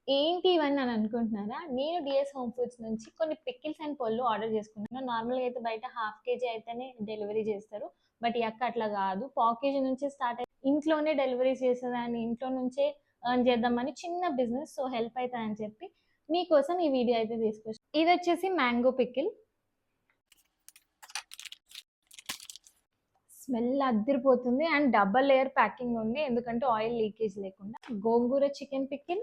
ఏంటి ఇవన్నీ అని అనుకుంటున్నారా? నేను డిఎస్ హోమ్ ఫుడ్స్ నుంచి కొన్ని పికిల్స్ అండ్ పళ్ళు ఆర్డర్ చేసుకున్నాను. నార్మల్‌గా అయితే బయట హాఫ్ కేజీ అయితేనే డెలివరీ చేస్తారు. బట్ ఈ అక్క అట్లా కాదు. పావు కేజీ నుంచి స్టార్ట్ అయ్యి ఇంట్లోనే డెలివరీ చేసేదాన్ని. ఇంట్లో నుంచే ఎర్న్ చేద్దామని చిన్న బిజినెస్. సో, హెల్ప్ అయితదని చెప్పి మీకోసం ఈ వీడియో అయితే తీసుకొచ్చా. ఇదొచ్చేసి మ్యాంగో పికిల్. స్మెల్ అద్దిరిపోతుంది అండ్ డబుల్ లేయర్ ప్యాకింగ్ ఉంది. ఎందుకంటే ఆయిల్ లీకేజ్ లేకుండా. Gongura chicken pickle,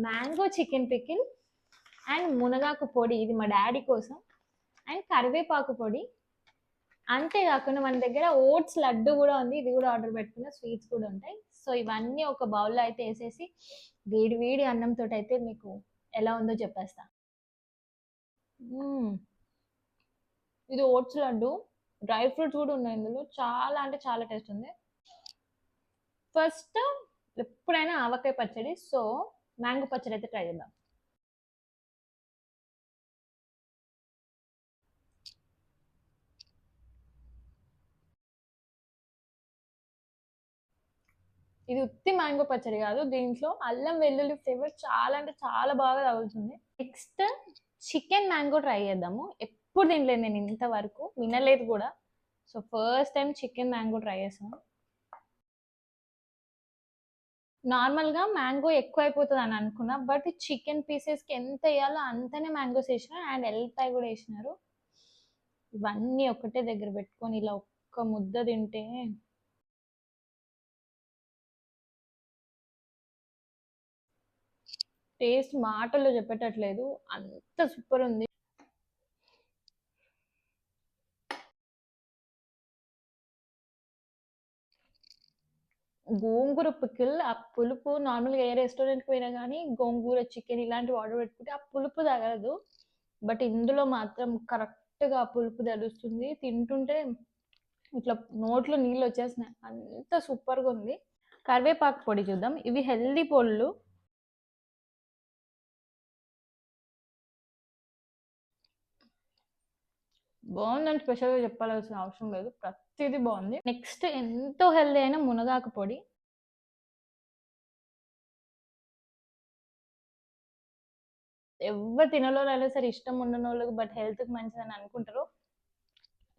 mango chicken pickle and మునగాకు పొడి. ఇది మా డాడీ కోసం. అండ్ కరివేపాకు పొడి. అంతేకాకుండా మన దగ్గర ఓట్స్ లడ్డు కూడా ఉంది. ఇది కూడా ఆర్డర్ పెట్టుకున్న. స్వీట్స్ కూడా ఉంటాయి. సో ఇవన్నీ ఒక బౌల్లో అయితే వేసేసి వేడి వేడి అన్నంతో అయితే మీకు ఎలా ఉందో చెప్పేస్తా. ఇది ఓట్స్ లడ్డు. డ్రై ఫ్రూట్స్ కూడా ఉన్నాయి ఇందులో. చాలా అంటే చాలా టేస్ట్ ఉంది. ఫస్ట్ ఎప్పుడైనా ఆవకాయ పచ్చడి. సో మ్యాంగో పచ్చడి అయితే ట్రై చేద్దాం. ఇది ఉత్తి మ్యాంగో పచ్చడి కాదు. దీంట్లో అల్లం వెల్లుల్లి ఫ్లేవర్ చాలా అంటే చాలా బాగా తగులుతుంది. నెక్స్ట్ చికెన్ మ్యాంగో ట్రై చేద్దాము. ఎప్పుడు తినలేదు నేను ఇంతవరకు, వినలేదు కూడా. So first time chicken mango try చేస్తాను. నార్మల్గా మ్యాంగో ఎక్కువ అయిపోతుంది అని అనుకున్నా, బట్ చికెన్ పీసెస్కి ఎంత వేయాలో అంతనే మ్యాంగోస్ వేసిన అండ్ ఎల్లిపాయ కూడా వేసినారు. ఇవన్నీ ఒకటే దగ్గర పెట్టుకొని ఇలా ఒక్క ముద్ద తింటే టేస్ట్ మాటల్లో చెప్పేటట్లేదు, అంత సూపర్ ఉంది. గోంగూర పికిల్, ఆ పులుపు నార్మల్గా ఏ రెస్టారెంట్కి పోయినా కానీ గోంగూర చికెన్ ఇలాంటివి ఆర్డర్ పెట్టుకుంటే ఆ పులుపు తగలదు. బట్ ఇందులో మాత్రం కరెక్ట్గా ఆ పులుపు తెలుస్తుంది. తింటుంటే ఇట్లా నోట్లో నీళ్ళు వచ్చేస్తున్నాయి, అంత సూపర్గా ఉంది. కరివేపాకు పొడి చూద్దాం. ఇవి హెల్దీ పొళ్ళు. బాగుందని స్పెషల్గా చెప్పాల్సిన అవసరం లేదు, ప్రతిదీ బాగుంది. నెక్స్ట్ ఎంతో హెల్దీ అయిన మునగాకు పొడి. ఎవరు తినలోనైనా సరే ఇష్టం ఉండని వాళ్ళకి, బట్ హెల్త్కి మంచిదని అనుకుంటారు.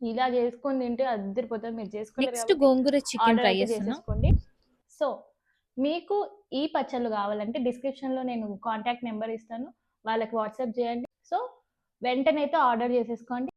ఇలా చేసుకొని తింటే అద్దరిపోతుంది. మీరు నెక్స్ట్ గోంగూర చికెన్ ట్రై చేసేసుకోండి. సో మీకు ఈ పచ్చళ్ళు కావాలంటే డిస్క్రిప్షన్లో నేను కాంటాక్ట్ నెంబర్ ఇస్తాను, వాళ్ళకి వాట్సాప్ చేయండి. సో వెంటనే అయితే ఆర్డర్ చేసేసుకోండి.